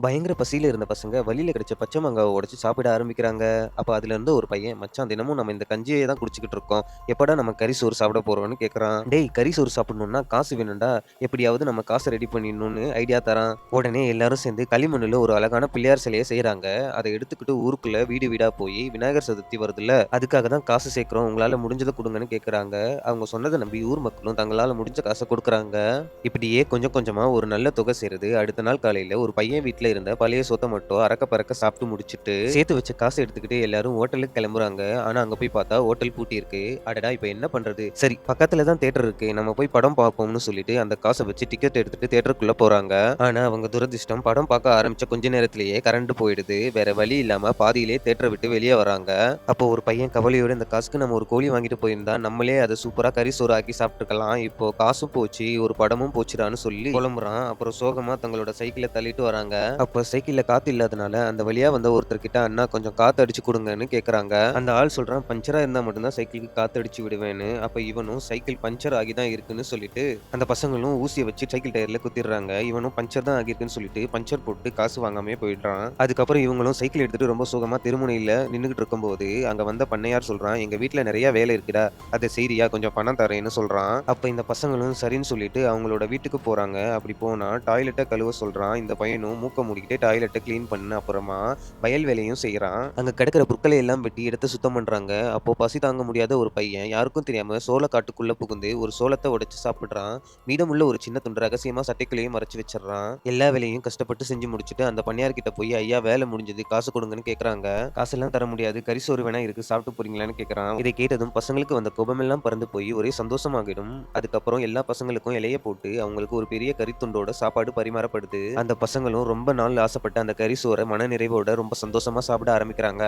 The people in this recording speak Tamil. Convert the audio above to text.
பயங்கர பசியில இருந்த பசங்க வழியில கிடைச்ச பச்சை மாங்காவ உடைச்சு சாப்பிட ஆரம்பிக்கிறாங்க. அப்ப அதுலருந்து ஒரு பையன், "மச்சான் தினமும் நம்ம இந்த கஞ்சியே தான் குடிச்சுக்கிட்டு இருக்கோம். எப்படா நம்ம கறி சோறு சாப்பிட போறோம்ன்னு?" கேட்கறான். "டேய் கறி சோறு சாப்பிடணும்னா காசு வேணும்டா. எப்படியாவது நம்ம காச ரெடி பண்ணிடணும்னு" ஐடியா தரான். உடனே எல்லாரும் சேர்ந்து களிமண்ணுல ஒரு அழகான பிள்ளையார் சிலைய செய்றாங்க. அத எடுத்துக்கிட்டு ஊருக்குள்ள வீடு வீடா போய் விநாயகர் சதுர்த்தி வருதுல்ல, அதுக்காக தான் காசு சேர்க்கிறோம். உங்களால முடிஞ்சத குடுங்கன்னு கேட்கறாங்க. அவங்க சொன்னத நம்பி ஊர் மக்களும் தங்களால முடிஞ்ச காச குடுக்குறாங்க. இப்படியே கொஞ்சம் கொஞ்சமா ஒரு நல்ல தொகை சேருது. அடுத்த நாள் காலையில ஒரு பையன் வீட்ல இருந்த பழைய சோத்த மட்டும் அரக்க பறக்க சாப்பிட்டு முடிச்சுட்டு, சேர்த்து வச்ச காச எடுத்துக்கிட்டு எல்லாரும் ஹோட்டலுக்கு கிளம்புறாங்க. ஆனா அங்க போய் பார்த்தா ஹோட்டல் பூட்டி இருக்கு. அடடா! இப்ப என்ன பண்றது? சரி பக்கத்துல தான் தியேட்டர் இருக்கு. நம்ம போய் படம் பார்ப்போம்னு சொல்லிட்டு அந்த காச வச்சு டிக்கெட் எடுத்துட்டு தியேட்டருக்குள்ள போறாங்க. ஆனா அவங்க துரதிர்ஷ்டம் படம் பார்க்க ஆரம்பிச்ச கொஞ்ச நேரத்திலேயே கரண்ட் போயிடுது. வேற வழி இல்லாம பாதியிலே தியேட்டர விட்டு வெளிய வராங்க. அப்போ ஒரு பையன் கவலையோட இந்த காசுக்கு நம்ம ஒரு கோழி வாங்கிட்டு போயிருந்தா, நம்மளே அத சூப்பரா கறி சோறு ஆக்கி சாப்பிட்டுருக்கலாம். இப்போ காசும் போச்சு, ஒரு படமும் போச்சுடான்னு சொல்லி புலம்புறான். அப்புறம் சோகமா தங்களோட சைக்கிள தள்ளிட்டு வராங்க. அப்ப சைக்கிள்ல காத்து இல்லாதனால, அந்த வழியா வந்த ஒருத்தர்கிட்ட, "அண்ணா கொஞ்சம் காத்து அடிச்சு குடுங்கன்னு" கேட்கறாங்க. அந்த ஆள் சொல்றான், "பஞ்சரா இருந்தா மட்டும் தான் சைக்கிளுக்கு காத்து அடிச்சு விடுவேன்னு." அப்ப இவனும் சைக்கிள் பஞ்சர் ஆகி தான் இருக்குன்னு சொல்லிட்டு, அந்த பசங்களும் ஊசிய வச்சு சைக்கிள் டயர்ல குத்திடுறாங்க. இவனும் பஞ்சர் தான் ஆகியிருக்குன்னு சொல்லிட்டு, பஞ்சர் போட்டு காசு வாங்காமயே போயிடுறான். அதுக்கப்புறம் இவங்களும் சைக்கிள் எடுத்துட்டு ரொம்ப சோகமா தெருமுனையில நின்னுகிட்டு இருக்கும்போது, அங்க வந்த பண்ணையார் சொல்றான், "எங்க வீட்ல நெறைய வேலை இருக்குடா. அத செய்றியா? கொஞ்சம் பணம் தரேன்னு" சொல்றான். அப்ப இந்த பசங்களும் சரின்னு சொல்லிட்டு அவங்களோட வீட்டுக்கு போறாங்க. அப்படி போனா டாய்லெட்ட கழுவ சொல்றான். இந்த பையனும் மூக்க மூடிக்கிட்டே டாய்லெட்ட கிளீன் பண்ண அப்புறமா வயல் வேலையும் செய்றான். அங்க கிடக்கிற புற்களை எல்லாம் வெட்டி இடத்த சுத்தம் பண்றாங்க. அப்போ பசி தாங்க முடியாத ஒரு பையன் யாருக்கும் தெரியாம சோளக்காட்டுக்குள்ள புகுந்து ஒரு சோளத்த உடைச்சு சாப்பிடுறான். மீதமுள்ள ஒரு சின்ன துண்டு ரகசியமா சட்டைக்குள்ளேயே மறைச்சு வச்சுடுறான். எல்லா வேலையும் கஷ்டப்பட்டு செஞ்சு முடிச்சுட்டு அந்த பண்ணையார் கிட்ட போய், "ஐயா வேலை முடிஞ்சது. காசு குடுங்கன்னு" கேட்கறாங்க. "காசெல்லாம் தர முடியாது. கறிசோறு வேணா இருக்கு. சாப்பிட்டு போறீங்களான்னு?" கேட்கறான். இதை கேட்டதும் பசங்களுக்கு வந்த கோபமெல்லாம் பறந்து போய் ஒரே சந்தோஷமாகிடும். அதுக்கப்புறம் எல்லா பசங்களுக்கும் இலைய போட்டு அவங்களுக்கு ஒரு பெரிய கறித்துண்டோட சாப்பாடு பரிமாறப்படுது. அந்த பசங்களும் ரொம்ப நாள் ஆசைப்பட்ட அந்த கறி சோற மனநிறைவோட ரொம்ப சந்தோஷமா சாப்பிட ஆரம்பிக்கிறாங்க.